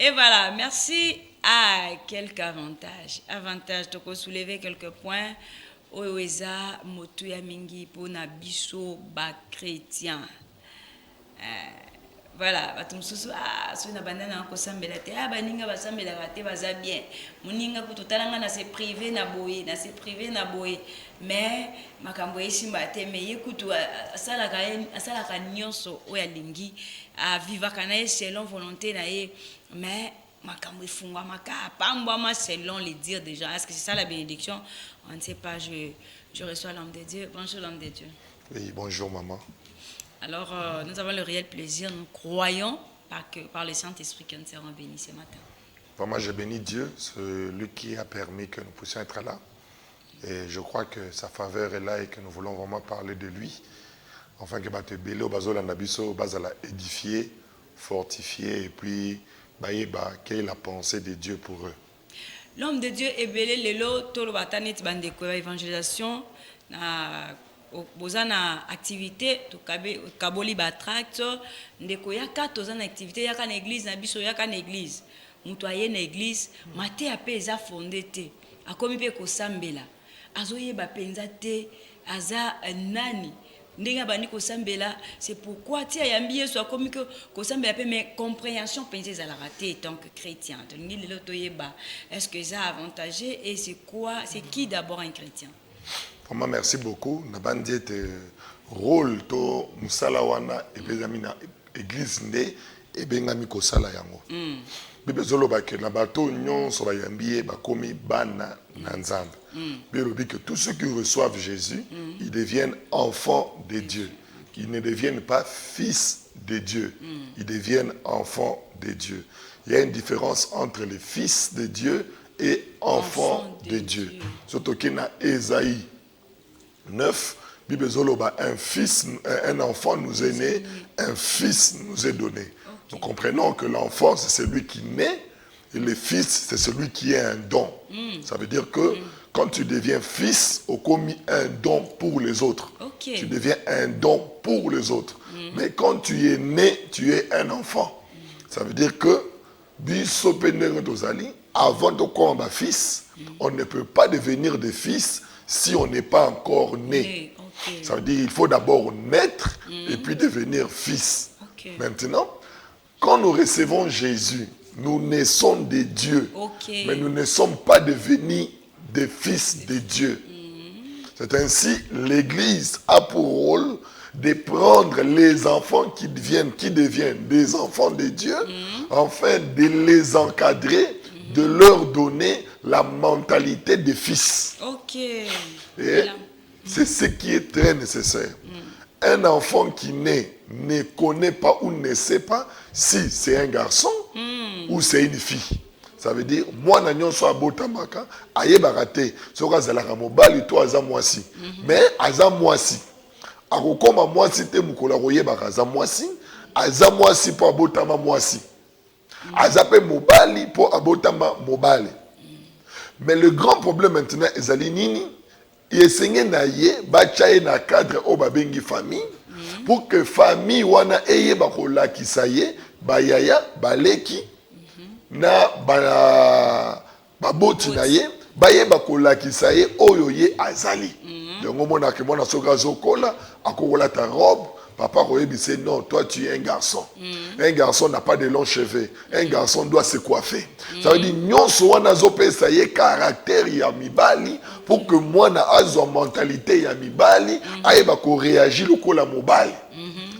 Et voilà, merci à quelques avantages. Avantages, tu peux soulever quelques points. Oeza motuya mingi pour na biso ba chrétien. Voilà, batumsusu so na bandana ko sambela te baninga basambela te baza bien. Muninga kutotalanga na se privé na boye, mais makambo esimba te mais yekutu asalaka nyonso oya lingi a vivaka na selon volonté na ye mais makambo efungwa maka pambwa selon les dires des gens. Est-ce que c'est ça la bénédiction? On ne sait pas. Je reçois l'homme de Dieu. Bonjour l'homme de Dieu. Oui, bonjour maman. Alors, nous avons le réel plaisir, nous croyons par le Saint-Esprit que nous serons bénis ce matin. Vraiment, je bénis Dieu, celui qui a permis que nous puissions être là. Et je crois que sa faveur est là et que nous voulons vraiment parler de lui. Enfin, que te belé au bazo l'anabiso, bazala édifier, fortifier et puis quelle est la pensée de Dieu pour eux. L'homme de Dieu est belé lelo tolo batani tibandeko évangélisation na bozana activité to kaboli batract ndeko yaka tozana activité yaka na église na biso yaka na église muto aye na église mate ape eza fondé te akomi pe ko sambela azoyeba penza te aza nani ndenga bani ko sambela. C'est pourquoi ti ayambi yesu akomi ko sambela pe mais compréhension penza za la raté tant que chrétien to ngi lelo toyeba est-ce que ça avantagé et c'est quoi, c'est qui d'abord un chrétien? Vraiment, merci beaucoup. Nabandi était rôle to musala wana et bezami na église nde et bengami ko sala yango. Bible zolo ba ke na bato nyonso ba yambié ba komi bana na nzambe. Bible dit que tous ceux qui reçoivent Jésus, ils deviennent enfants de Dieu. Ils ne deviennent pas fils de Dieu. Ils deviennent enfants de Dieu. Il y a une différence entre les fils de Dieu et enfants de Dieu. Surtout qu'il y a Ésaïe 9, Bible zoloba, un enfant nous est né, un fils nous est donné. Nous comprenons que l'enfant, c'est celui qui naît, et le fils, c'est celui qui est un don. Ça veut dire que quand tu deviens fils, au commis un don pour les autres. Tu deviens un don pour les autres. Mais quand tu es né, tu es un enfant. Ça veut dire que, avant de combattre fils, on ne peut pas devenir des fils si on n'est pas encore né. Ça veut dire qu'il faut d'abord naître et puis devenir fils. Maintenant, quand nous recevons Jésus, nous naissons de Dieu, mais nous ne sommes pas devenus des fils de Dieu. C'est ainsi, l'Église a pour rôle de prendre les enfants qui deviennent des enfants de Dieu, afin de les encadrer, de leur donner la mentalité de fils. Et c'est ce qui est très nécessaire. Un enfant qui naît ne connaît pas ou ne sait pas si c'est un garçon ou c'est une fille. Ça veut dire, moi, je suis abotamaka, aye barate, soka zalaka mobali to aza mwasi. Mais aza mwasi. Akokoma mwasi te mukola koye baka aza mwasi, aza mwasi po abotama mwasi. Aza pe mobali po abotama mobali. Mais le grand problème maintenant, ezali nini? Yesenge na ye bachaye na cadre o babengi famille pour que famille wana eye bakolakisa ye bayaya baleki na baboti na ye baye bakolakisa ye oyo ye azali. Donc mona ke mona soka zokola akokola ta robe. Papa Royebise, non, toi tu es un garçon. Un garçon n'a pas de longs cheveux. Un garçon doit se coiffer. Ça veut dire, nous sommes ça y est caractère ya mibali pour que moi na azo mentalité ya mibali aïba ko réagir au la mobile.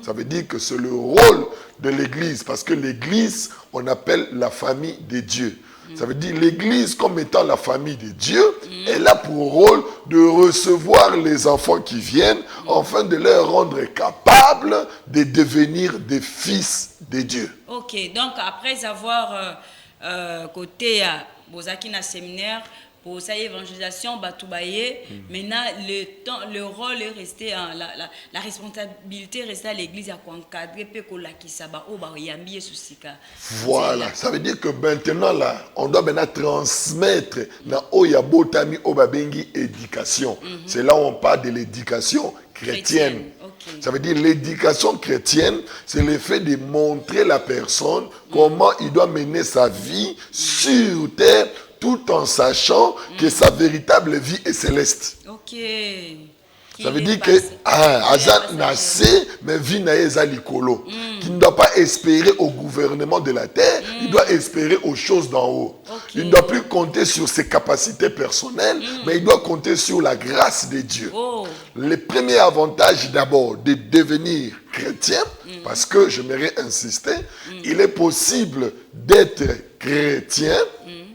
Ça veut dire que c'est le rôle de l'église parce que l'église on appelle la famille de Dieu. Ça veut dire l'église comme étant la famille de Dieu, elle a pour rôle de recevoir les enfants qui viennent afin de leur rendre capables de devenir des fils de Dieu. Ok, donc après avoir côté Bozaki na séminaire, pour sa évangélisation, Batoubaye, maintenant le rôle est resté, la responsabilité est restée à l'église à encadrer Voilà, ça veut dire que maintenant là, on doit maintenant transmettre na Oyabotami Obabengi éducation. C'est là où on parle de l'éducation chrétienne. Ça veut dire l'éducation chrétienne, c'est le fait de montrer la personne comment il doit mener sa vie sur terre, tout en sachant que sa véritable vie est céleste. Ça veut dire que Azan nassé, mais vie naïza likolo. Qui ne doit pas espérer au gouvernement de la terre, il doit espérer aux choses d'en haut. Il ne doit plus compter sur ses capacités personnelles, mais il doit compter sur la grâce de Dieu. Le premier avantage d'abord de devenir chrétien, parce que j'aimerais insister, il est possible d'être chrétien,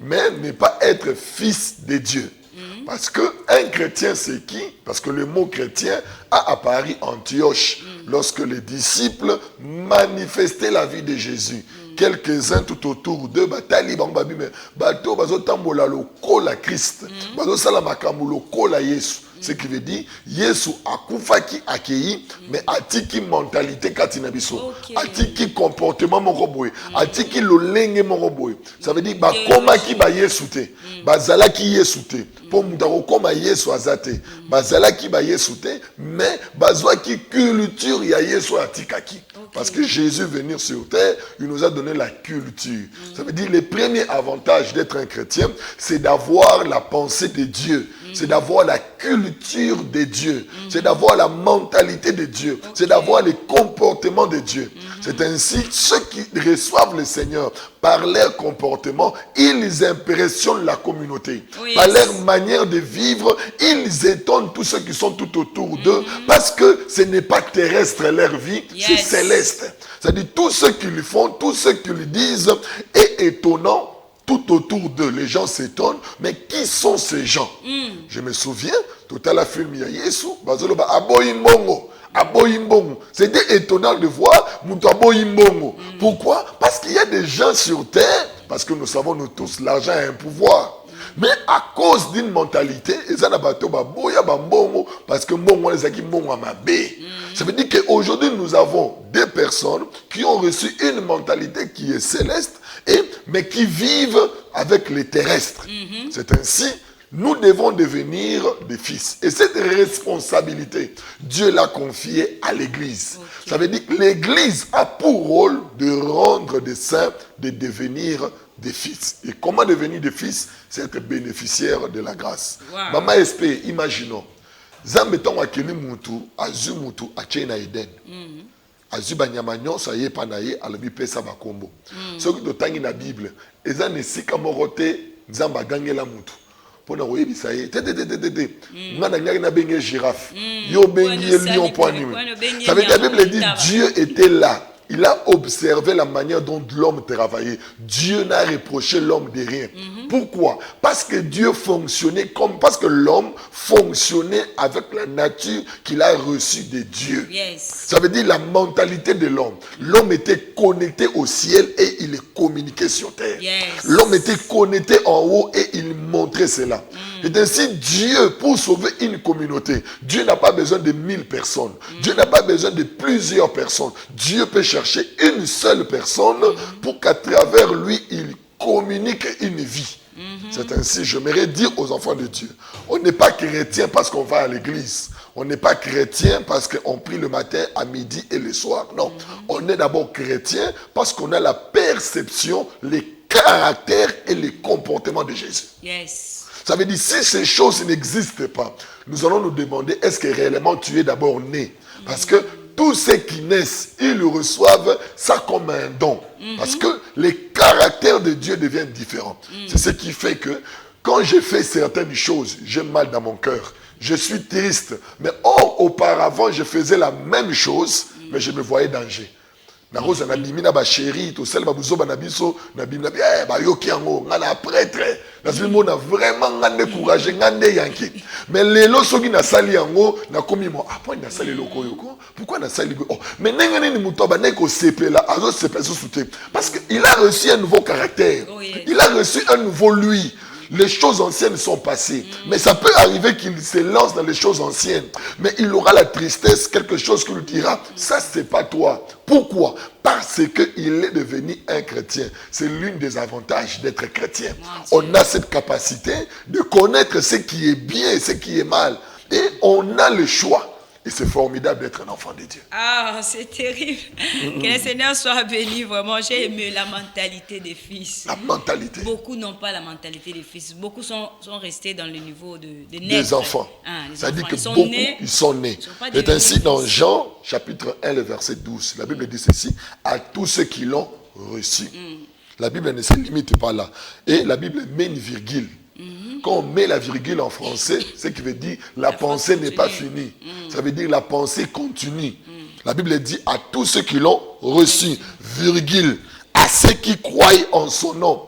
mais ne pas être fils de Dieu. Parce qu'un chrétien, c'est qui? Parce que le mot chrétien a apparu à Antioche lorsque les disciples manifestaient la vie de Jésus. Quelques-uns tout autour d'eux, batali bambabi mais bato bazo tambola lokola Christ, bazo sala makambo lokola Yesu. Ce qui veut dire Yesu akufaki akei mais atiki mentalité katina biso, atiki comportement moko boye, atiki lolenge moko boye. Ça veut dire ba koma ki ba Yesu te, bazala ki Yesu te. Pour mutako koma Yesu azate, bazala ki ba Yesu te, mais bazwa ki culture ya Yesu atikaki. Parce que Jésus venir sur terre, il nous a donné la culture. Ça veut dire le premier avantage d'être un chrétien, c'est d'avoir la pensée de Dieu. C'est d'avoir la culture de Dieu. C'est d'avoir la mentalité de Dieu. C'est d'avoir les comportements de Dieu. C'est ainsi, ceux qui reçoivent le Seigneur, par leur comportement, ils impressionnent la communauté. Par leur manière de vivre, ils étonnent tous ceux qui sont tout autour d'eux. Parce que ce n'est pas terrestre leur vie, c'est céleste. C'est-à-dire tous ceux qui le font, tous ceux qui le disent, est étonnant. Tout autour d'eux, les gens s'étonnent, mais qui sont ces gens? Je me souviens, tout à la film, il y a Yesu, bazoloba aboyimbongo. C'était étonnant de voir Aboyimbongo. Pourquoi? Parce qu'il y a des gens sur terre, parce que nous savons nous tous, l'argent a un pouvoir. Mais à cause d'une mentalité, parce que ça veut dire qu'aujourd'hui nous avons des personnes qui ont reçu une mentalité qui est céleste, mais qui vivent avec les terrestres. C'est ainsi, nous devons devenir des fils. Et cette responsabilité, Dieu l'a confiée à l'Église. Ça veut dire que l'Église a pour rôle de rendre des saints, de devenir des fils. Et comment devenir des fils? C'est être bénéficiaire de la grâce. Maman SP, imaginons. Zambeton akeli mutu, azu mutu, achena Eden. Azu banyama nyonso aye panaye, alobi pesa bakombo. Soki totangi na Bible, eza nesika morote, nzamba gangela mutu. Pona oyebisa ye, ngana nyaki na bengi girafe. Yo bengi lion poignet. Ça veut dire la Bible dit Dieu était là. Il a observé la manière dont l'homme travaillait. Dieu n'a reproché l'homme de rien. Pourquoi? Parce que Dieu fonctionnait parce que l'homme fonctionnait avec la nature qu'il a reçue de Dieu. Ça veut dire la mentalité de l'homme. L'homme était connecté au ciel et il communiquait sur terre. L'homme était connecté en haut et il montrait cela. Et ainsi, Dieu, pour sauver une communauté, Dieu n'a pas besoin de 1000 personnes. Dieu n'a pas besoin de plusieurs personnes. Dieu peut chercher une seule personne pour qu'à travers lui, il communique une vie. C'est ainsi, j'aimerais dire aux enfants de Dieu, on n'est pas chrétien parce qu'on va à l'église. On n'est pas chrétien parce qu'on prie le matin, à midi et le soir. Non, on est d'abord chrétien parce qu'on a la perception, les caractères et les comportements de Jésus. Ça veut dire, si ces choses n'existent pas, nous allons nous demander, est-ce que réellement tu es d'abord né? Parce que tous ceux qui naissent, ils reçoivent ça comme un don. Parce que les caractères de Dieu deviennent différents. C'est ce qui fait que quand je fais certaines choses, j'ai mal dans mon cœur. Je suis triste. Mais auparavant, je faisais la même chose, mais je me voyais danger. Narosa na bimina ba chéri to sel ba buzo ba na biso na bimina ba yoki yango ngana prêtre na zimo na vraiment ngande courage ngande yanki mais lelo soki na sali yango na komi mo après na sali loko yoko pourquoi na sali mais nengane ni muto ba neko sepela azo sepela soute parce que il a reçu un nouveau caractère. Il a reçu un nouveau lui. Les choses anciennes sont passées. Mais ça peut arriver qu'il se lance dans les choses anciennes. Mais il aura la tristesse, quelque chose qui lui dira, ça c'est pas toi. Pourquoi? Parce qu'il est devenu un chrétien. C'est l'une des avantages d'être chrétien. On a cette capacité de connaître ce qui est bien et ce qui est mal. Et on a le choix. Et c'est formidable d'être un enfant de Dieu. Ah, c'est terrible. Que le Seigneur soit béni, vraiment. J'ai aimé la mentalité des fils. La mentalité. Beaucoup n'ont pas la mentalité des fils. Beaucoup sont restés dans le niveau de naître. Des enfants. Ça dit que beaucoup, ils sont nés. C'est ainsi dans Jean, chapitre 1, le verset 12. La Bible dit ceci, à tous ceux qui l'ont reçu. La Bible ne se limite pas là. Et la Bible met une virgule. Quand on met la virgule en français, ce qui veut dire la pensée n'est pas finie. Ça veut dire la pensée continue. La Bible dit à tous ceux qui l'ont reçu, virgule, à ceux qui croient en son nom.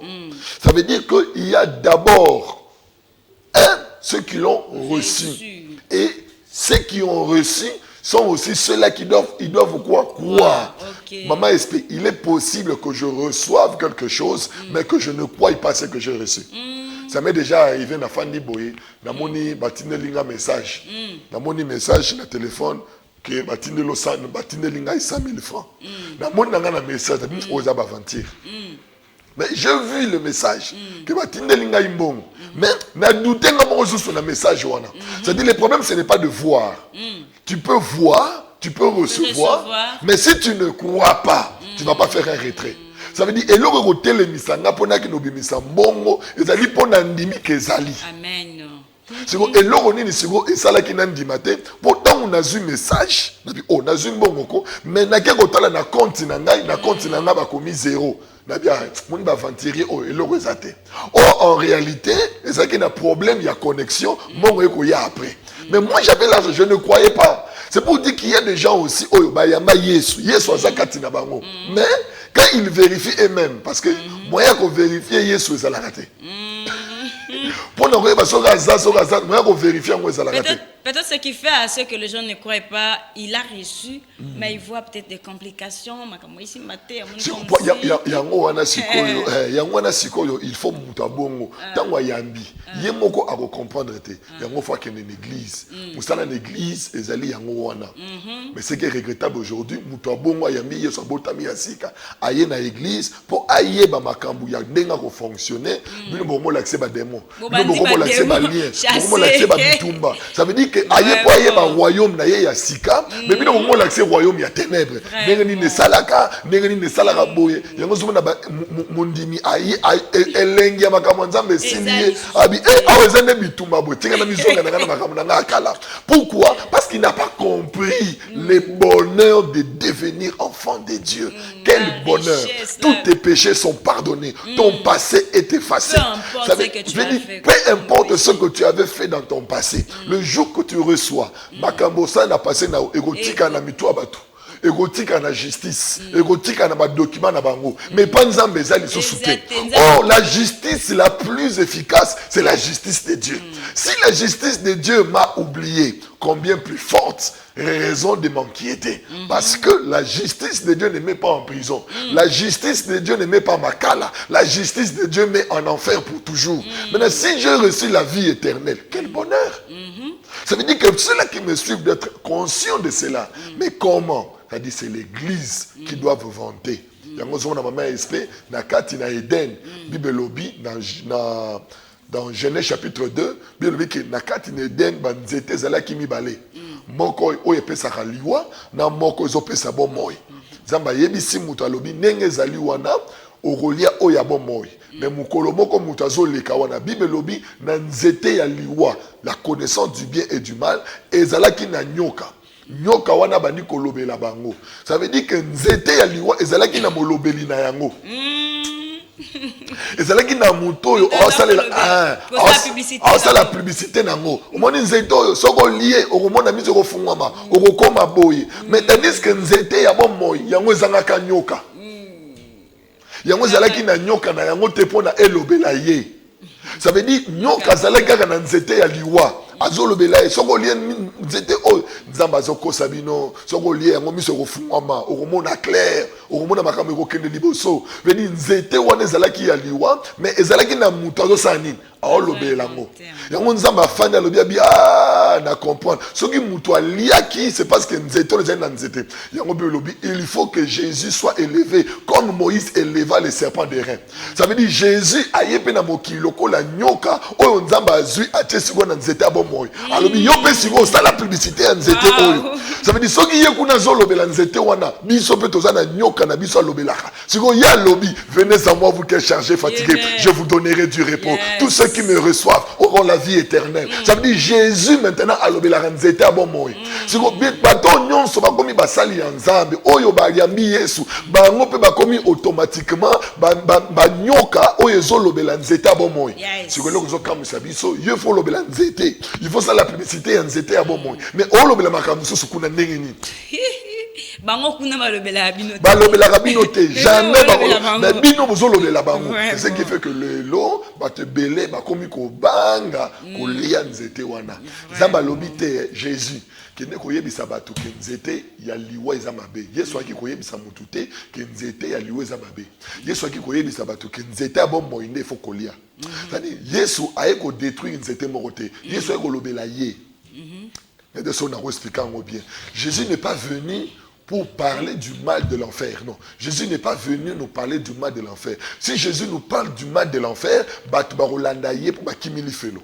Ça veut dire qu'il y a d'abord ceux qui l'ont reçu. Et ceux qui ont reçu sont aussi ceux-là qui doivent quoi? Croire. Maman explique, il est possible que je reçoive quelque chose, mais que je ne croie pas ce que j'ai reçu. Ça m'est déjà arrivé na Fanny Boye, na moni batine linga message. Na moni message na téléphone que batine lo san batine linga 100 000 francs. Na moni na message na bim oza ba aventure. Mais j'ai vu le message que batine linga imbongo. Mais na douté nga mo sur na message wana. C'est-à-dire le problème ce n'est pas de voir. Tu peux voir, tu peux recevoir, mais si tu ne crois pas, tu ne vas pas faire un retrait. Ça veut dire et loko ko telemisa nga pona ki no bimisa mbongo ezali pona ndimi kezali. Amen. Siko et loko nini siko esala ki na ndima te pourtant on a eu message na bi on a eu mbongo ko mais na ke ko tala na compte na ngai ba komi 0 na bien mon ba venturier o eloko ezate. En réalité ezali ki na problème il y a connexion mbongo eko ya après. Mais moi j'avais là je ne croyais pas. C'est pour dire qu'il y a des gens aussi oyo ba yamba Yesu azakati na bango. Mais quand ils vérifient eux-mêmes, parce que moyen qu'on vérifie Yesu est à la raté. Pour nous vérifier peut-être ce qui fait à ceux que les gens ne croient pas, il a reçu, mais il voit peut-être des complications. Il faut mutabongo. Tant yambi, yemoko a comprendre te. Yango fois qu'il y a une église, musala l'église ezali yango wana. Mais ce qui est regrettable aujourd'hui, mutabongo yambi yeso botami yasika, aye na église pour aye ba makambu ya denga ko fonctionner, bino bomo l'accès ba démon. Ça veut dire que aye po aye ba royaume na ye ya sika, mais bino bomo l'accès royaume ya ténèbres. Ndenge ni salaka, ndenge ni salaka boye. Yango somo na mondimi aye elengi ya makambo nzambe sindi abi awezane bitumba bo tinga na mizonga na makambo na akala. Pourquoi? Parce qu'il n'a pas compris le bonheur de devenir enfant de Dieu. Quel bonheur! Tous tes péchés sont pardonnés. Ton passé est effacé. Peu importe ce que tu avais fait dans ton passé, le jour que tu reçois, Makambosa n'a passé na égotika na mitwa batu. Égotika na justice, égotika na document na bango. Mais pas nzambe ezali so soute. Oh, la justice la plus efficace, c'est la justice de Dieu. Si la justice de Dieu m'a oublié, combien plus forte raison de m'inquiéter. Parce que la justice de Dieu ne met pas en prison. La justice de Dieu ne met pas ma cala. La justice de Dieu met en enfer pour toujours. Maintenant, si j'ai reçu la vie éternelle, quel bonheur. Ça veut dire que ceux-là qui me suivent d'être conscients de cela. Mais comment? Ça dit c'est l'église qui doit vous vanter. Yango zo na mama espé na kati na Eden bibelobi dans Genèse chapitre 2 bibelobi que na kati na Eden banzete zalaki mibale moko oyo epesaka liwa na moko ezopesa bomoi nzambe yebisi mutu alobi ndenge ezali wana okolia oyo ya bomoi mais mukolo moko mutu azoleka wana bibelobi na nzete ya liwa la connaissance du bien et du mal ezalaki na nyoka nyoka wana bandi kolobela bango. Ça veut dire que nzete ya liwa ezalaki na molobeli na yango. Ezalaki na moto oyo la publicité nango. Omoni nzete oyo soko lié okomona miso kofungwama okokoma boye. Mais tandis que nzete ya bomoi yango ezangaka nyoka. Yango ezalaki na nyoka na yango te pona elobela ye. Ça veut dire nyoka ezalaki kaka na nzete ya liwa. Azolobela soko lié nzete oyo nzamba zokosa bino soko lié yango miso kofungwama okomona clair okomona makambo ekokende liboso veni nzete wana ezalaki ya liwa mais ezalaki na mutu azosala nini aolobela yango yango nzamba afandi alobi abi na comprendre. Ce qui moutoua liaki, c'est parce que nous étions les nzete. Il faut que Jésus soit élevé comme Moïse éleva les serpents des reins. Ça veut dire Jésus a yépé na mokiloko la nyoka oyo nzamba azui atie siko na nzete abo moi. Alors yope siko ça la publicité en nzete oyo. Ça veut dire soki yekuna zolobela nzete wana biso pe tozana nyoka na biso lobelaka. Siko ya lobi venez à moi vous qui êtes chargés fatigués, je vous donnerai du repos. Tous ceux qui me reçoivent auront la vie éternelle. Ça veut dire Jésus maintenant a lobelaka nzete abo moi. Siko bato nyonso bakomi basali ya nzambe oyo ba yambi Yesu bango pe bakomi automatiquement ba nyoka oyo ezolobela nzete abo moi. Siko loko zokamisa biso il faut lobela nzete. Il faut ça la publicité ya nzete abo moi. Mais o lobela makambo so kuna ndenge ni. Bango kuna balobela bino. Balobela bino te jamais bango. Mais bino bozolobela bango. C'est ce qui fait que le lo ba te belé bakomi ko banga ko lia nzete wana. Zamba lobi te Jésus qui ne koyebisa bato ke nzete ya liwa eza mabe. Yesu aki koyebisa mutu te ke nzete ya liwa eza mabe. Yesu aki koyebisa bato ke nzete abombo inde fo kolia. C'est-à-dire Yesu aye ko détruire nzete moko te. Yesu aye ko lobela ye. Et de ça on a expliqué bien. Jésus n'est pas venu pour parler du mal de l'enfer. Non. Jésus n'est pas venu nous parler du mal de l'enfer. Si Jésus nous parle du mal de l'enfer, batu barolandaye pour bakimili felo.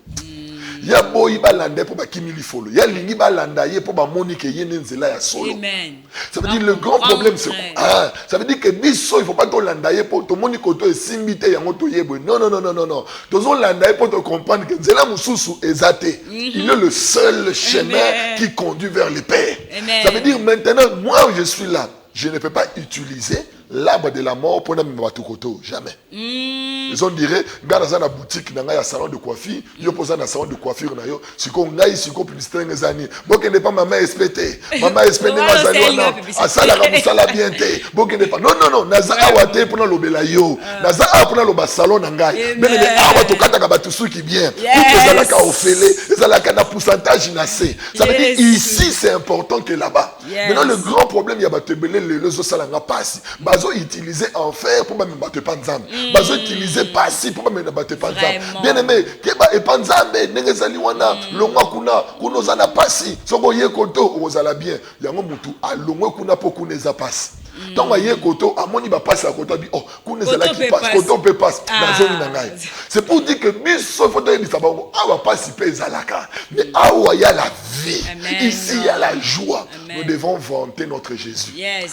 Ya boyi balanda pour bakimili folo. Ya lingi balanda ye pour ba monique yene nzela ya solo. Amen. Ça veut dire le grand problème c'est ça veut dire que biso il faut pas to landaye pour to monique to simbite ya moto yebo. Non non non non non non. Tozo landaye pour te comprendre que nzela mususu ezate. Il est le seul chemin qui conduit vers le Père. Ça veut dire maintenant moi je suis là, je ne peux pas utiliser l'arbre de la mort pour n'amener ma koto jamais. Ils ont dirait gars dans la boutique dans un salon de coiffure, yo posa dans salon de coiffure na yo, siko ngai siko publicité ngezani. Boke n'est pas maman espété. Maman espété ngazali na asala ka musala bien té. Boke n'est pas. Non non non, naza awate pour na lobela yo. Naza a pour na loba salon na ngai. Ben les awa to kata ka batusu qui bien. Tout ezala ka ofele, ezala ka na pourcentage na C. Ça veut dire ici c'est important que là-bas. Maintenant le grand problème il y a batebele les osala nga passe. Bazo utiliser enfer pour même battre panzam. Bazo utiliser passi pour même battre panzam. Bien aimé, keba e panzambe nengezali wana longwa kuna zana passi. Soko ye koto ozala bien. Yango mutu alongwe kuna po kuneza passi. Tant que koto amoni ba passe à côté oh kunezala qui passe koto peut passe na zone na ngai. C'est pour dire que biso faut dire ça bango awa passe pe zalaka. Mais awa ya la vie. Ici il y a la joie. Nous devons vanter notre Jésus.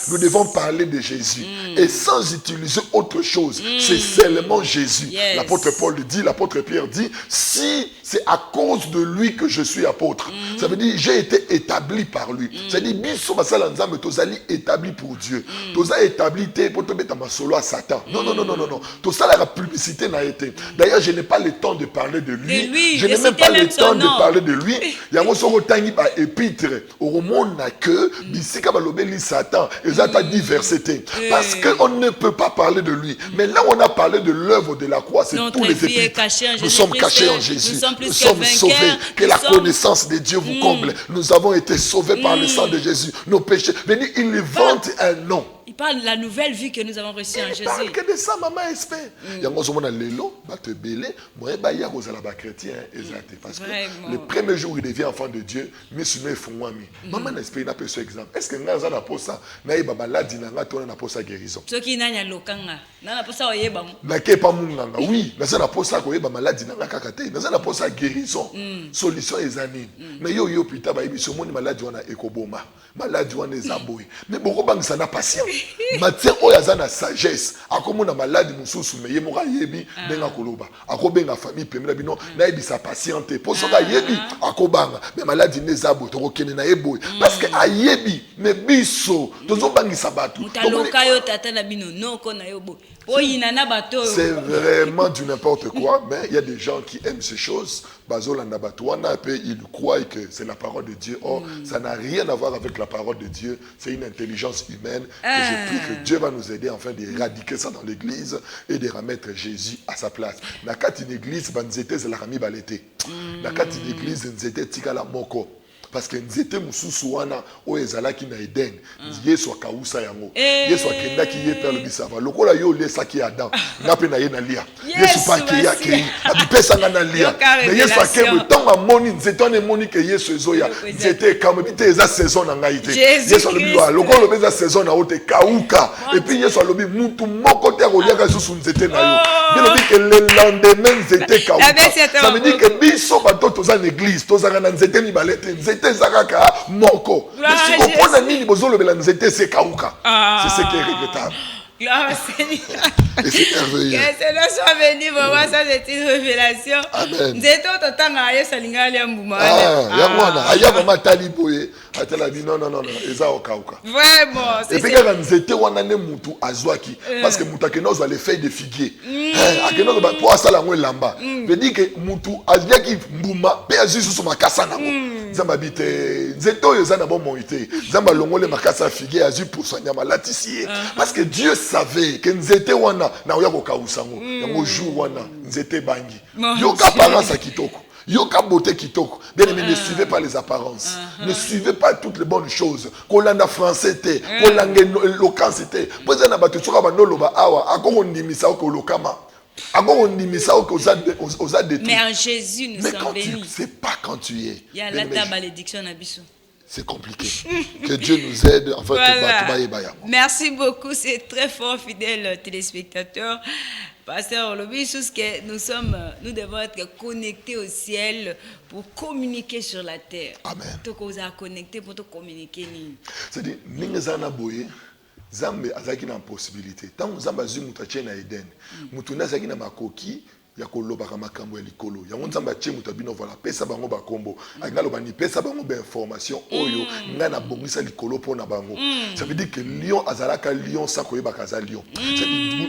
Nous devons parler de Jésus. Et sans utiliser autre chose. C'est seulement Jésus. L'apôtre Paul dit, l'apôtre Pierre dit, si c'est à cause de lui que je suis apôtre. Ça veut dire j'ai été établi par lui. Ça veut dire biso basala nzambe tozali établi pour Dieu. Toza établi te pour te mettre ma solo à Satan. Non non non non non non. Tout ça la publicité n'a été. D'ailleurs, je n'ai pas le temps de parler de lui. Je n'ai même pas le temps de parler de lui. Il y a un soro tangi ba épître au monde n'a que bisika balobeli Satan. Ils ont diversité. Parce qu'on ne peut pas parler de lui. Mais là on a parlé de l'œuvre de la croix, c'est tous les épîtres. Nous sommes cachés en Jésus. Nous sommes sauvés. Que la connaissance de Dieu vous comble. Nous avons été sauvés par le sang de Jésus. Nos péchés. Mais il invente un nom. Il parle de la nouvelle vie que nous avons reçue en Jésus. Il parle que de ça, maman espère. Il y a un lelo, te belé, moi il y a un chrétien exact parce que le premier jour où il devient enfant de Dieu, mais sur nous font moi maman espère n'a pas ce exemple. Est-ce que nous avons pour ça, na iba maladie na ngato na pour ça guérison. Ce qui n'a lokanga, na pour ça oyeba. Na ke pas munganga. Oui, na na pour ça ko yeba maladie na ngakakate, na pour ça guérison. Solution ezani. Na yo pita ba ibi so moni maladie wana ekoboma. Maladie wana ezaboy. Mais boko bang ça na patient. Mathieu oyazana sagesse akomona maladi mususu meye moka yebi benga koloba akobenga famille pemela bino na yebi sa patiente posoka yebi akobanga mais maladi nezabo to kokene na yebo parce que ayebi mais biso tozo bangisa batu taloka yo tata na bino noko na yobo. C'est vraiment du n'importe quoi, mais il y a des gens qui aiment ces choses. Ils croient que c'est la parole de Dieu. Or, ça n'a rien à voir avec la parole de Dieu. C'est une intelligence humaine. Et je prie que Dieu va nous aider enfin d'éradiquer ça dans l'église et de remettre Jésus à sa place. Dans une église, c'est la rami balete. Dans une église, c'est tika la moko. Parce que nzete mususu wana o ezalaki na Eden Yesu akausa yango Yesu akendaki ye père le bisava lokola yo lesaki Adam ngape na ye na lia Yesu pa ki yake abipesa nga na lia mais Yesu akembe tant amoni nzete on emoni que Yesu ezoya nzete kama bite eza saison na ngai te Yesu alobi lokola lo beza saison na ote kauka et puis Yesu alobi mutu moko te koliaka susu nzete na yo bilobi que le lendemain nzete kauka ça veut dire que biso bato toza l'église tozaka na nzete mi balete nzete zakaka moko mais si comprendre nini bozolo bela nzete c'est kauka c'est ce qui est regrettable. Gloire au Seigneur. Et c'est merveilleux. Que Seigneur soit béni, vraiment, ça c'est une révélation. Amen. Nzete ototanga aye salinga ya mbuma. Yangwana, aya mama taliboye, atela bi non, eza okauka. Vraiment, c'est. Et puis quand nzete wana ne mutu azwaki parce que mutu akenozo les feuilles de figuier. Akenozo ba pour asala ngwe lamba. Veut dire que mutu azwaki mbuma pe azisu so makasa nango. Zamba bite nzete oyo za na bon moité. Zamba longole makasa figuier azu pour soigner malatissier parce que Dieu savait que nzete wana na oya ko kausango. Yango jour wana nzete bangi. Yoka parents kitoko. Yoka beauté kitoko. Bien aimé, ne suivez pas les apparences. Ne suivez pas toutes les bonnes choses. Kolanda français te, kolanda éloquence te. Poza na batu tsoka banolo ba awa, akoko ndimisa ko lokama. Akoko ndimisa ko oza détruit. Mais en Jésus nous sommes bénis. Mais quand tu sais pas quand tu es. Il y a la malédiction na biso. C'est compliqué. Que Dieu nous aide. Enfin, voilà. Merci beaucoup, c'est très fort, fidèles téléspectateurs. Pasteur Lobisus, que nous devons être connectés au ciel pour communiquer sur la terre. Amen. Donc, on a connecté pour te communiquer. C'est-à-dire, nous avons boye, Zambe azaki na possibilité. Tant que Zambe azu mutache na Eden, mutuna zaki na makoki. Ya kolobaka makambo ya likolo yango nzamba tie mutabino voilà pesa bango bakombo angalo bani pesa bango ba information oyo nga na bongisa likolo pona bango ça veut dire que lion azalaka lion sa koyeba kaza lion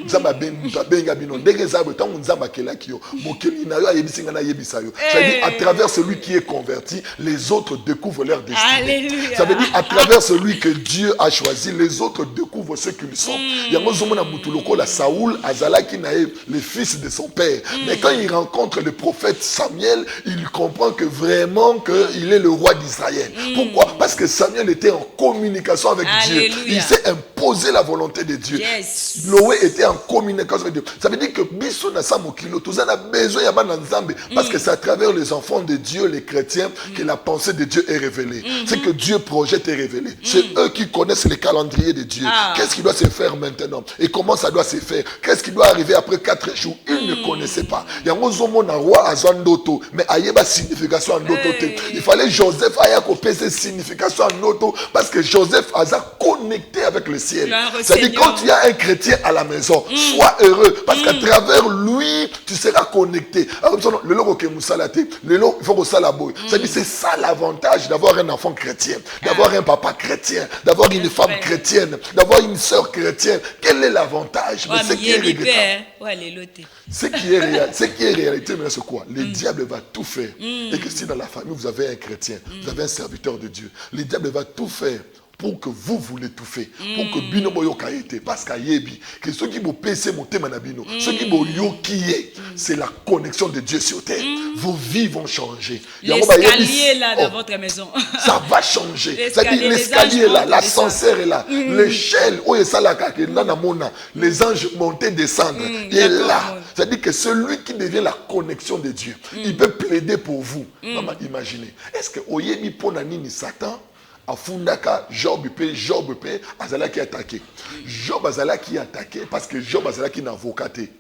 nzamba ben mutabenga bino ndenge zabe tango nzamba kelaki yo mokeli na yo ayebisinga na yebisa yo ça veut dire à travers celui qui est converti les autres découvrent leur destinée. Alléluia. Ça veut dire à travers celui que Dieu a choisi les autres découvrent ce qu'ils sont yango zomona mutu lokola Saoul azalaki na le fils de son père. Mais quand il rencontre le prophète Samuel, il comprend que vraiment qu'il est le roi d'Israël. Pourquoi? Parce que Samuel était en communication avec Dieu. Il s'est imposé la volonté de Dieu. Yes. Noé était en communication avec Dieu. Ça veut dire que biso na samokilo, tous on a besoin ya bana nzambe parce que c'est à travers les enfants de Dieu, les chrétiens, que la pensée de Dieu est révélée. C'est que Dieu projette est révélé. C'est eux qui connaissent le calendrier de Dieu. Qu'est-ce qui doit se faire maintenant? Et comment ça doit se faire? Qu'est-ce qui doit arriver après 4 jours? Ils ne connaissaient pas. Yango zomona roi azandoto mais ayeba signification en ndoto te. Il fallait Joseph aya ko pese signification en ndoto parce que Joseph a connecté avec le ciel. C'est-à-dire quand tu as un chrétien à la maison, sois heureux parce qu'à travers lui tu seras connecté. Le logo que musala te, le logo il faut que ça la boy. C'est-à-dire c'est ça l'avantage d'avoir un enfant chrétien, d'avoir un papa chrétien, d'avoir une femme chrétienne, d'avoir une sœur chrétienne. Quel est l'avantage? Mais c'est qui est regrettable. Ce qui est réalité, mais c'est quoi? Le diable va tout faire. Et que si dans la famille, vous avez un chrétien, vous avez un serviteur de Dieu, le diable va tout faire pour que vous voulez tout faire. Pour que bino boyo kaete. Parce qu'à yebi, que ceux qui vont passer mon thème manabino, ceux qui vont yokiye, c'est la connexion de Dieu sur terre. Vos vies vont changer. L'escalier là dans votre maison. Ça va changer. C'est-à-dire l'escalier est là, l'ascenseur est là, l'échelle, les anges monter, descendre. Et là, c'est-à-dire que celui qui devient la connexion de Dieu, il peut plaider pour vous. Maman, imaginez. Est-ce que Oyemi Ponanini Satan afundaka Job pe azalaki attaqué. Job azalaki attaqué parce que Job azalaki na avocaté.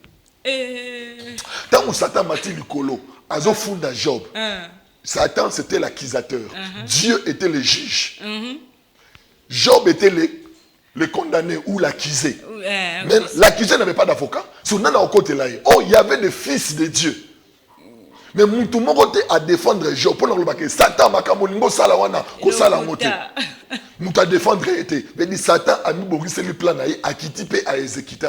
Tant Satan mati likolo, azo funda Job. Satan c'était l'accusateur. Dieu était le juge. Job était le condamné ou l'accusé. Mais l'accusé n'avait pas d'avocat. Oh, il y avait des fils de Dieu. Mais tout le monde a défendre Job. Pour que Satan m'a kamolingo salawana ko sala ngote. Mouta défendre était. Mais Satan a mis Boris le plan à quitter à exécuter.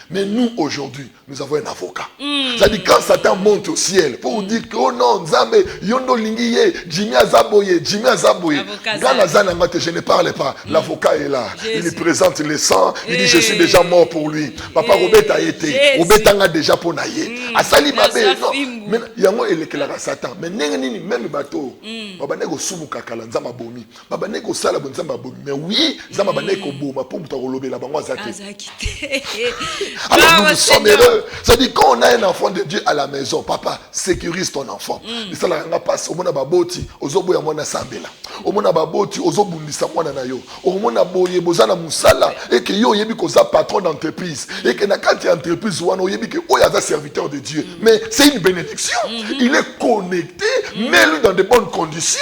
Mais nous aujourd'hui, nous avons un avocat. C'est-à-dire quand Satan monte au ciel pour dire que oh non, Nzambe yondo lingiye, Jimmy Azaboye. Je ne parle pas. L'avocat est là. Il présente le sang. Il dit je suis déjà mort pour lui. Papa Robert a été. Robert a déjà pour naïe. Asali Mabé non. Mais il y a moi et le Satan. Mais n'engeni même le bateau. Babanego sumu kakala nzama bomi. Babanego sala bonzama bomi. Mais oui, nzama baneko boma pour muta rolobe la bango azaki. Alors nous sommes heureux. Ça dit quand on a un enfant de Dieu à la maison, papa, sécurise ton enfant. Et ça la nga passe au mona baboti, ozobo ya mwana sambela. Au mona baboti, ozobundisa mwana na yo. Au mona boye bozana musala et que yo yebi koza patron d'entreprise et que na kati entreprise wana yebi que oyaza serviteur de Dieu. Mais c'est une bénédiction. Il est connecté, mais lui dans de bonnes conditions.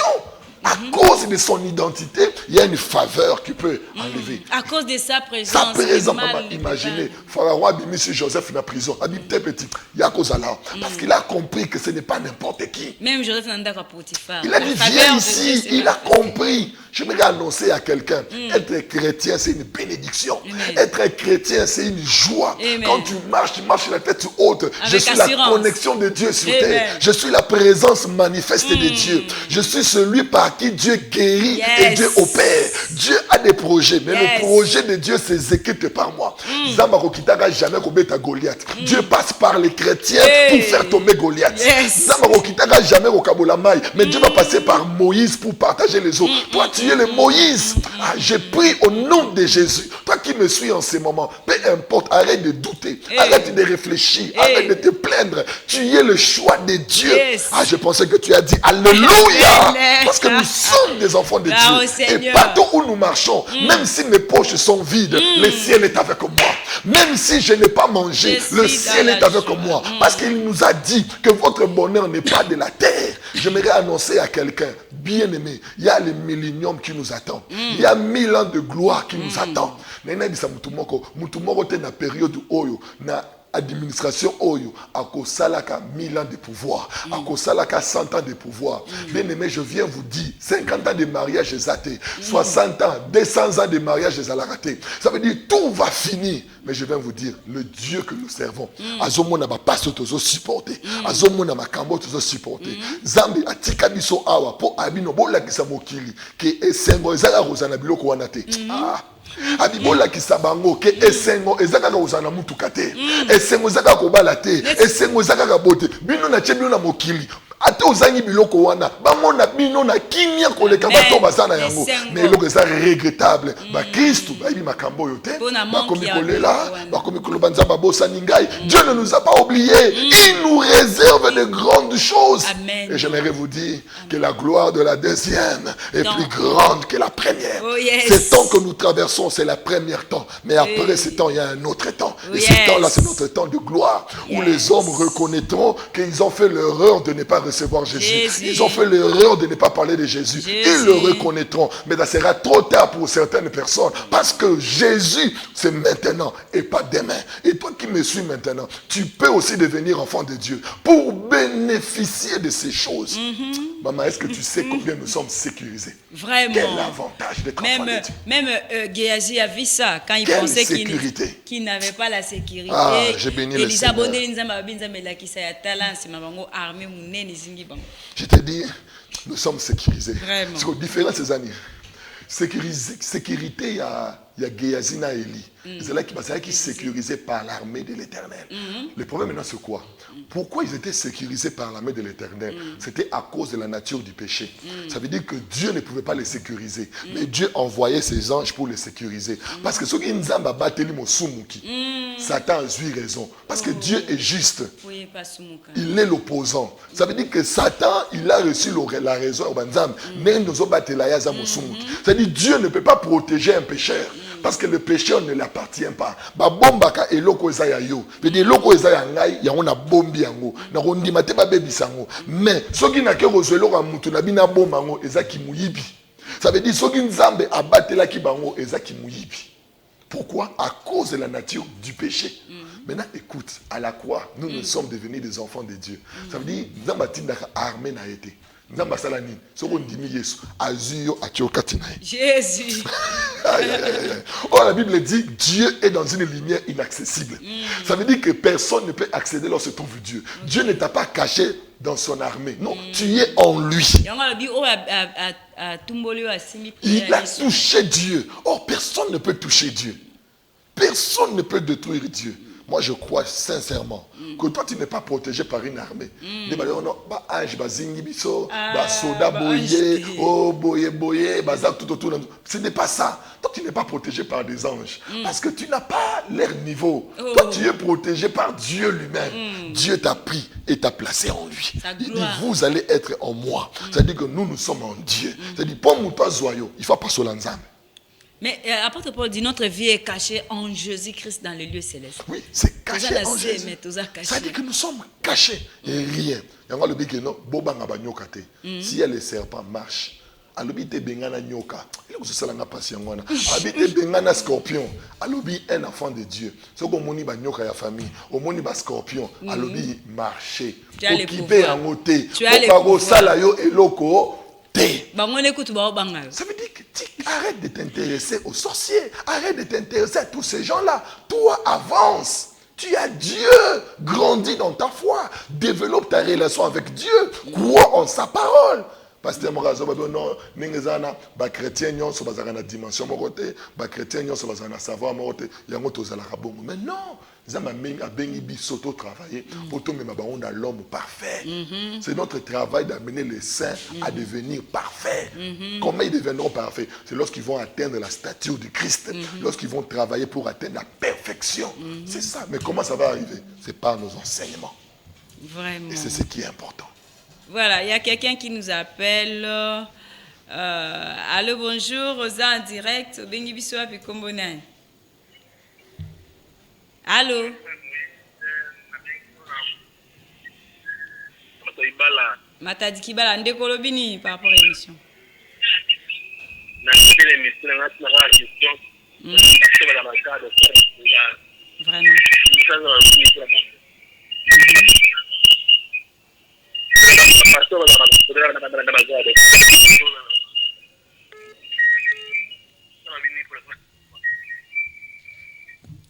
À cause de son identité, il y a une faveur qui peut enlever. À cause de sa présence. Sa présence, imaginez, Pharaon a mis sur Joseph dans la prison. Il a dit, t'es petit, il y a cause à là. Parce qu'il a compris que ce n'est pas n'importe qui. Même Joseph n'a pas Potiphar. Il a dit, viens ici, il a compris. Je me annoncer à quelqu'un, être chrétien, c'est une bénédiction. Être chrétien, c'est une joie. Quand tu marches la tête haute. Je suis la connexion de Dieu sur terre. Je suis la présence manifeste de Dieu. Je suis celui par qui Dieu guérit et Dieu opère. Dieu a des projets, mais le projet de Dieu s'exécute par moi. Jamais Goliath. Dieu passe par les chrétiens pour faire tomber Goliath. Jamais mais Dieu va passer par Moïse pour partager les eaux. Toi, tu es le Moïse. J'ai pris au nom de Jésus. Toi qui me suis en ce moment, peu importe, arrête de douter, arrête de réfléchir, arrête de te plaindre. Tu es le choix de Dieu. Je pensais que tu as dit Alléluia. Parce que nous sommes des enfants de Dieu. Et partout où nous marchons, même si mes poches sont vides, le ciel est avec moi. Même si je n'ai pas mangé, le ciel est avec moi. Parce qu'il nous a dit que votre bonheur n'est pas de la terre. J'aimerais annoncer à quelqu'un, bien aimé, il y a le millénium qui nous attend. Il y a 1000 ans de gloire qui nous attend. Na période oyo na administration oyo akosalaka 1000 ans de pouvoir, akosalaka 100 ans de pouvoir. Bien aimé, je viens vous dire 50 ans de mariage exaté, 60 ans, 200 ans de mariage exalarate. Ça veut dire tout va finir. Mais je viens vous dire, le Dieu que nous servons, azomona ba passe tozo supporter, azomona makambo tozo supporter. Zambi atika biso awa po abino bolakisa mokili ke esengo ezala rozana biloko wana te. Abibola kisabango ke esengo ezaka kozana mutuka te, esengo ezaka kobala te, esengo ezaka bote bino na chebino na mokili ate ozangi biloko wana bamona bino na kimia koleka bato bazana yango. Mais eloko eza regrettable ba Kristo bayibi makambo yo te bakomi kolela bakomi koloba nzamba bosani ngai. Dieu ne nous a pas oubliés. Il nous réserve de grandes choses. Et j'aimerais vous dire que la gloire de la deuxième est plus grande que la première. Ce temps que nous traversons, c'est la première temps. Mais après ce temps, il y a un autre temps. Et ce temps-là, c'est notre temps de gloire. Où les hommes reconnaîtront qu'ils ont fait l'erreur de ne pas recevoir Jésus. Ils ont fait l'erreur de ne pas parler de Jésus. Ils le reconnaîtront. Mais ça sera trop tard pour certaines personnes. Parce que Jésus, c'est maintenant et pas demain. Et toi qui me suis maintenant, tu peux aussi devenir enfant de Dieu pour bénéficier de ces choses. Maman, est-ce que tu sais combien nous sommes sécurisés? Vraiment. Quel avantage d'être enfant de Dieu. Même Géasi a vu ça quand il pensait qu'il n'avait pas la sécurité. J'ai béni le Seigneur. Je te dis, nous sommes sécurisés. Vraiment. C'est différent ces années. Sécurité, il y a Géasi et Élie. C'est là qui sécurisés par l'armée de l'Éternel. Le problème maintenant, c'est quoi? Pourquoi ils étaient sécurisés par l'armée de l'Éternel? C'était à cause de la nature du péché. Ça veut dire que Dieu ne pouvait pas les sécuriser. Mais Dieu envoyait ses anges pour les sécuriser. Parce que ceux qui nous ont battu, Satan a eu raison. Parce que Dieu est juste. Il est l'opposant. Ça veut dire que Satan, il a reçu la raison. C'est-à-dire Dieu ne peut pas protéger un pécheur. Parce que le pécheur ne l'appartient pas. Babombaka eloko ezaya yo. Pedi eloko ezaya ngai ya ona bombi yango. Na rondima te ba bebisango. Mais soki na ke rozwelo ka mutu na bina bomba ngo ezaki muyibi. Ça veut dire soki nzambe abatela ki bango ezaki muyibi. Pourquoi? À cause de la nature du péché. Maintenant, écoute, à la croix, nous sommes devenus des enfants de Dieu. Ça veut dire nzamba tindaka armée na été. Jésus. Oh, la Bible dit Dieu est dans une lumière inaccessible. Ça veut dire que personne ne peut accéder lorsque se trouve Dieu. Dieu ne t'a pas caché dans son armée. Non, tu es en lui. Il a touché Dieu. Oh, personne ne peut toucher Dieu. Personne ne peut détruire Dieu. moi je crois sincèrement que toi tu n'es pas protégé par une armée. Ce n'est pas ça. Toi tu n'es pas protégé par des anges. Parce que tu n'as pas leur niveau. Toi tu es protégé par Dieu lui-même. Dieu t'a pris et t'a placé en lui. Il dit vous allez être en moi. C'est-à-dire que nous sommes en Dieu. C'est-à-dire pour nous pas zoyaux, il faut pas se lancer. Mais apôtre Paul dit notre vie est cachée en Jésus-Christ dans les lieux célestes. Oui, c'est caché en Jésus. Ça dit que nous sommes cachés et rien. Si les serpents marchent, alobi te bengana nyoka. Il faut se langa patient wana. Habite bengana scorpion. Alobi un enfant de Dieu. Ce qu'on moni ba nyoka ya famille, au moni ba scorpion. Alobi marcher. Occupé en côté. Au bago sala yo eloko. Ça veut dire que arrête de t'intéresser aux sorciers, arrête de t'intéresser à tous ces gens-là. Toi, avance. Tu as Dieu, grandis dans ta foi, développe ta relation avec Dieu, crois en sa parole. Pasteur Morazo, non, ningezana, ba chrétien nyon so bazaka na dimension mokote, ba chrétien nyon so bazaka na savoir mokote, yango tozala kabongo. Mais non, zama menga bengi biso to travailler pour tomber ma baron dans l'homme parfait. C'est notre travail d'amener les saints à devenir parfaits. Comment ils deviendront parfaits? C'est lorsqu'ils vont atteindre la stature du Christ, lorsqu'ils vont travailler pour atteindre la perfection. C'est ça. Mais comment ça va arriver? C'est par nos enseignements. Vraiment. Et c'est ce qui est important. Voilà, il y a quelqu'un qui nous appelle. Allô, bonjour, Rosa en direct. Bengi biso api kombonai. Allô. Matadi Kibala, ndeko lobini par rapport à l'émission. Vraiment.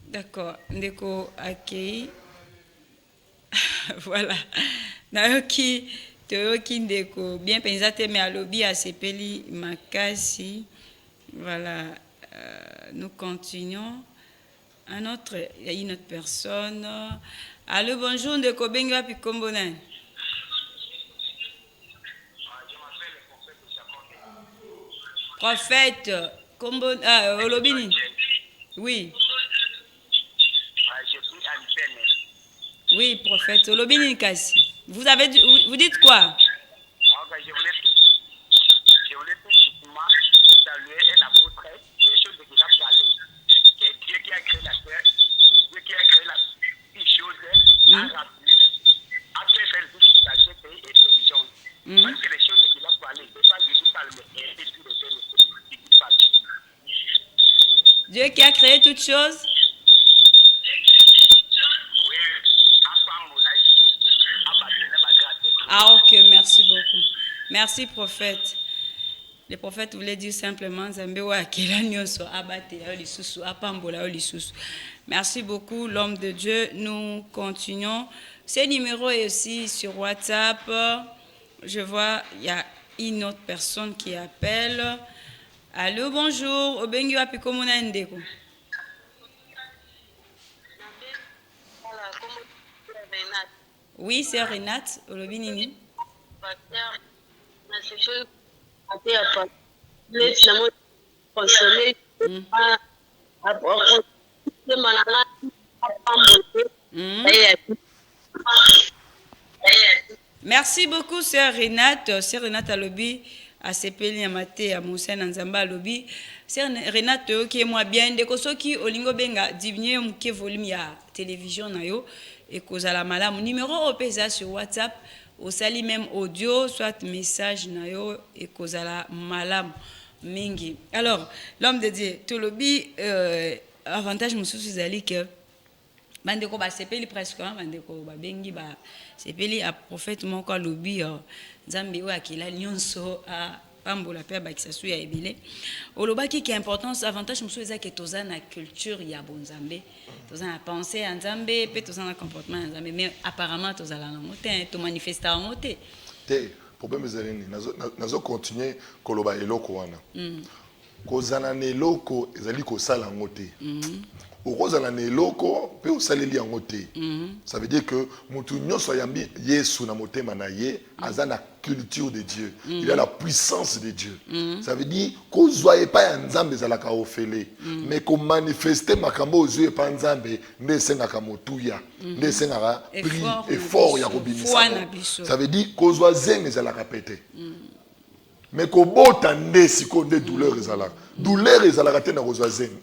D'accord, ndeko accueilli. Voilà. Nayoki toyoki ndeko bien pensate mais alobi a sepeli makasi. Voilà. Nous continuons. Il y a une autre personne. Allô, bonjour ndeko bengi wapi kombona. Prophète, Olobini. Oui. Oui, prophète Olobini Kassi. Vous dites quoi? Je voulais tout simplement saluer un apôtre, les choses qu'il a parlé. C'est Dieu qui a créé la terre, Dieu qui a créé la chose, a rappelé, a fait faire toute sagesse et intelligence. Parce que les choses qu'il a parlé, c'est pas lui qui parle, mais c'est lui qui parle. Dieu qui a créé toutes choses. Ah ok, merci beaucoup. Merci prophète. Le prophète voulait dire simplement merci beaucoup l'homme de Dieu. Nous continuons. Ce numéro est aussi sur WhatsApp. Je vois, il y a une autre personne qui appelle. Allô, bonjour. Obengi wapi komona ndeko. Oui, c'est Renate Olobinini. Merci beaucoup, sœur Renate. Sœur Renate Alobi, à Sepeli Amate, à Moussa Nanzamba Alobi. Sœur Renate, qui est moi bien, de Kosoki, Olingo Benga, diminuer mon volume ya télévision nayo. Et cause à la malam numéro opesa sur WhatsApp au sali même audio soit message nayo et cause à la malam mingi. Alors l'homme de Dieu tolobi avantage mususu zali que bandeko ba sepeli presque bandeko ba bengi ba sepeli a prophète moko lobi nzambe o akila nyonso a pambola pe ba kisasu ya ebile olobaki qui importance avantage mususu ezaki toza na culture ya bonzambe. Tous en pensée en Zambé, puis tous en comportement en Zambé, mais apparemment tous en langue, tous manifestés en moté. Le problème est que nous continuer koloba eloko wana. Kozana neloko ezali ko sala ngote. okozala na eloko pe osaleli yango te. Ça veut dire que mutu nyonso yambi Yesu na motema na ye aza na culture de Dieu. Il a la puissance de Dieu. Ça veut dire kozwa epa ya nzambe ezalaka ofele, mais ko manifester makambo ozwe epa nzambe nde sengaka motuya, nde sengaka prix effort ya kobimisa. Ça veut dire kozwa zeng ezalaka pete. Mais kobota nde siko nde douleur ezalaka. Douleur ezalaka te na kozwa zeng.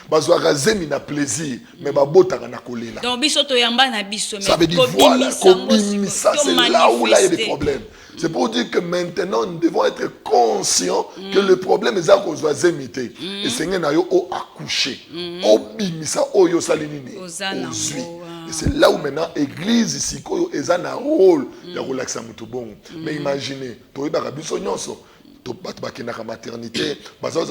Bazwaka zemi na plaisir, mais babotaka na kolela. Donc biso to yamba na biso, ça veut dire voilà, ça c'est là où là il y a des problèmes. C'est pour dire que maintenant nous devons être conscients que le problème est à cause de zémité. Et Seigneur na yo o accouché, o bimisa o yo salinini, o zui. Et c'est là où maintenant l'église ici ko eza na rôle ya relaxer mutu bon. Mais imaginez, to yeba biso nyonso qui na maternité, bazo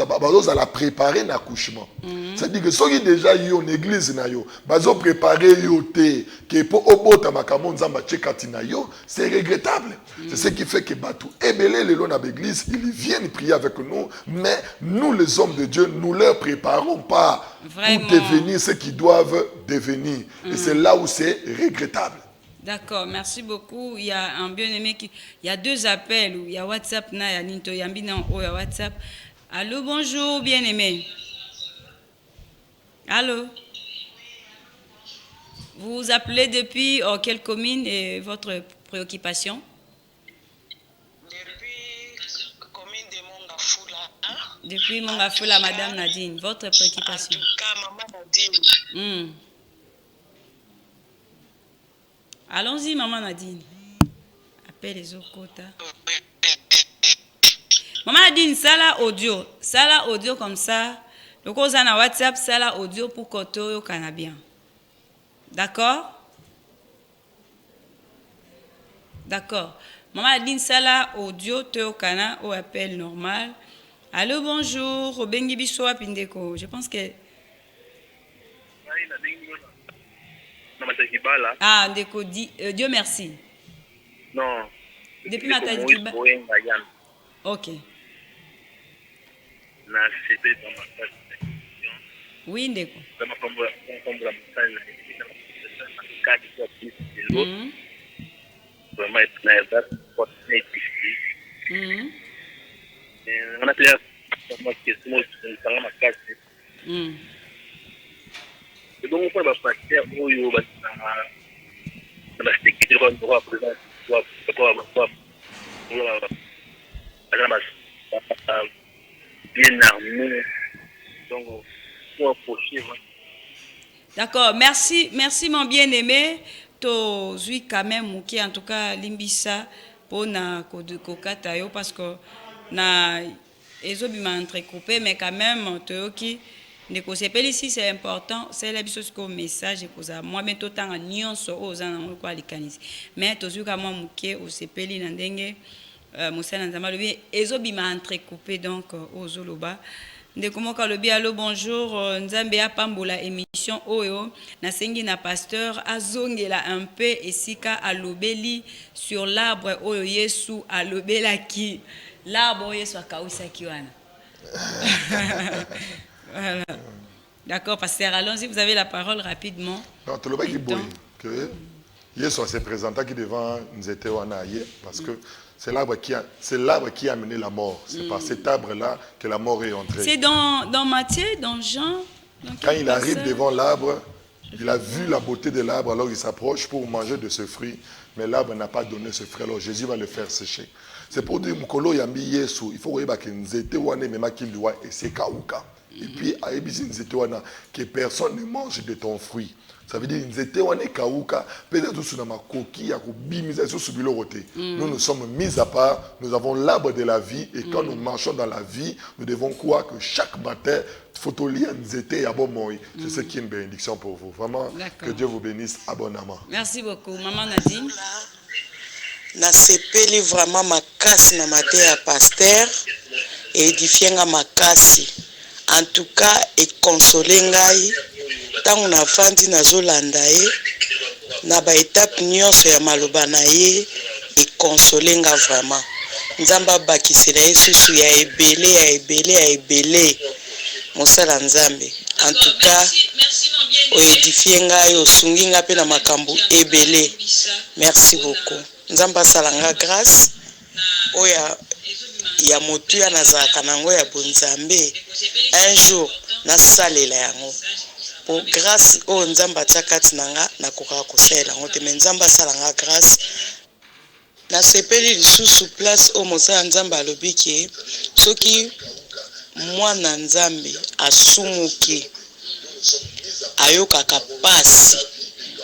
la préparer l'accouchement. C'est-à-dire que ceux qui déjà yo en église na yo, bazo préparer yo te que pour obota makambo nzamba chekati na yo, c'est regrettable. C'est ce qui fait que batou ebele le long à l'église, ils viennent prier avec nous, mais nous les hommes de Dieu, nous leur préparons pas pour devenir ce qu'ils doivent devenir. Et c'est là où c'est regrettable. D'accord, merci beaucoup. Il y a un bien-aimé qui... Il y a 2 appels. Il y a WhatsApp, il y a Ninto Yambina, il y a WhatsApp. Allô, bonjour, bien-aimé. Allô? Vous appelez depuis quelle commune et votre préoccupation? Depuis la commune de Mongafula. Depuis Mongafula, Madame Nadine, votre préoccupation? En tout cas, Maman Nadine. Allons-y, Maman Nadine. Appelle les autres quotas. Maman Nadine, ça là audio comme ça. Le cause en WhatsApp, ça là audio pour Koto au Canabien. D'accord? D'accord. Maman Nadine, ça là audio au Cana au appel normal. Allô, bonjour. Obengi Bisoa Pindeko. Je pense que. Ah, Ndeko, Dieu merci. Non. Depuis ma taille du bas. Ok. Oui, Ndeko. Et donc, on va passer au Yoruba dans la sécurité de droit présent, bien armé. Donc, pour approcher. D'accord, merci mon bien-aimé. To zui quand même qui en tout cas limbisa pour na kokatayo parce que na ezobi m'a entrecoupé mais quand même to qui ne kosepeli ici c'est important c'est la chose comme message et cause moi mais tout temps nyonso ozana ko alikanisi mais to zui ka moi muke osepeli na ndenge musana nzama lobi ezobi m'a entrecoupé donc ozoloba Ndekomoka lobi allo bonjour nzambe apambola émission oyo nasengi na pasteur azongela un peu esika alobeli sur l'arbre oyo Yesu alobelaki l'arbre Yesu akausaki wana. Voilà. D'accord pasteur, allons-y, vous avez la parole rapidement. Non, tu le vois qui boit que Yesu s'est présenté qui devant nous était wana parce que c'est l'arbre qui a amené la mort. C'est par cet arbre-là que la mort est entrée. C'est dans Matthieu, dans Jean. Quand il arrive devant l'arbre, il a vu la beauté de l'arbre, alors il s'approche pour manger de ce fruit. Mais l'arbre n'a pas donné ce fruit, alors Jésus va le faire sécher. C'est pour dire il faut que personne ne mange de ton fruit. Ça veut dire nous sommes mis à part, nous avons l'arbre de la vie et quand nous marchons dans la vie, nous devons croire que chaque matin, c'est ce qui est une bénédiction pour vous. Vraiment, que Dieu vous bénisse abondamment. Merci beaucoup. Maman Nadine. Nasepeli vraiment makasi na mate ya pasteur et édifienga makasi. En tout cas, et consoler ngai tangu na fandi na zolanda ye na ba étape nyonso ya maloba na ye et consoler nga vraiment. Nzamba bakisela Yesu ya ebele ya ebele ya ebele. Mosala nzambe. en tout cas oedifie ngai osungi nga mpe na makambo ebele. Merci beaucoup. Nzambe asala nga grâce oya ya motuya nazalaka nango ya bonzambe un jour nasalela yango po grâce oyo nzambe atia kati na nga nakokaka kosalela yango te, me nzambe asala nga grâce. Nasepeli lisusu place oyo mosala nzambe alobi ke soki mwana nzambe asumuki ayokaka pasi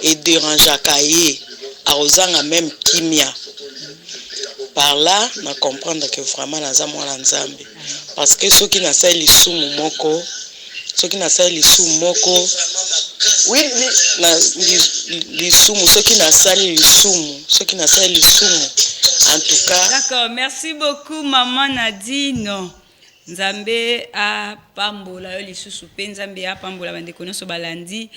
ederangeaka ye akozanga même kimia. Par là na comprendre que vraiment naza mwana nzambe, parce que soki nasali lisumu moko oui na lisumu soki nasali lisumu en tout cas. D'accord, merci beaucoup maman Nadine. Nzambe a pambola yo lisusu pe nzambe a pambola bandeko nyonso balandi.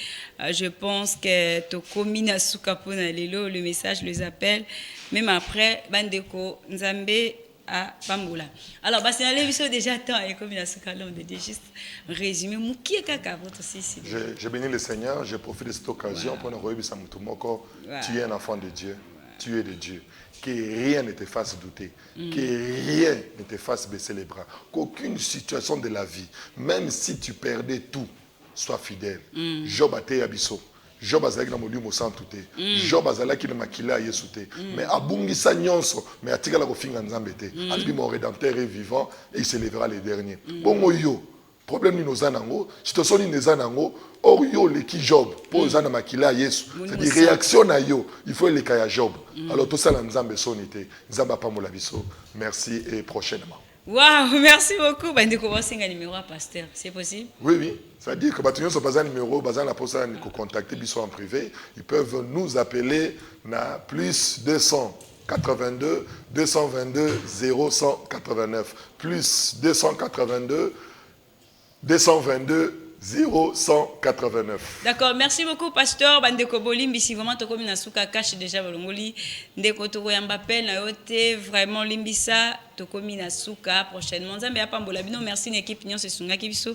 Je pense que tokomi na suka pona lelo, le message les appelle même après bandeko nzambe a pambola. Alors basi na leviso déjà temps et comme na suka là on dit juste résumé mukie kaka votre sisi. Je bénis le Seigneur, je profite de cette occasion pour nous remercier Mutumoko. Tu es un enfant de Dieu, tu es de Dieu. Que rien ne te fasse douter, que rien ne te fasse baisser les bras, qu'aucune situation de la vie, même si tu perdais tout, sois fidèle. Job a été abisso. Job a zalaki na molimo sans touté. Job a zalaki na makila yesu te. Mais abungisa nyonso, mais atika la kofinga nzambe te. Alibi mon rédempteur est vivant et il se lèvera les derniers. Bongo yo, problème ni nozanango, situation ni nezanango, or yo le ki Job, pour zana makila yesu. C'est-à-dire réaction à yo, il faut le kaya Job. Alors tout ça la nzambe sonité, nzamba pa mola biso. Merci et prochainement. Waouh, merci beaucoup. Ben de commencer un numéro à pasteur, c'est possible? Oui. C'est-à-dire que Bâtiment sont pas un numéro, pas un apostole, nous contacter biso en privé. Ils peuvent nous appeler na plus 282 222 0189 plus 282 222 0189. D'accord, merci beaucoup pasteur bandeko bolimbi si vraiment to komi na suka cache déjà bolongoli ndeko to yamba pe na yote vraiment limbisa to komi na suka prochainement nzambe ya pambola bino. Merci une équipe nyonso sunga kibiso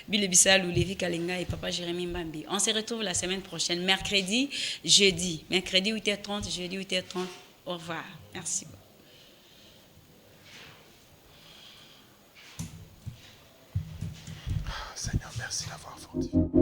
bilebisa Lulevi Kalenga et papa Jérémy Mbambi. On se retrouve la semaine prochaine mercredi 8h30 jeudi 8h30. Au revoir. Merci. Seigneur, merci d'avoir fortifié.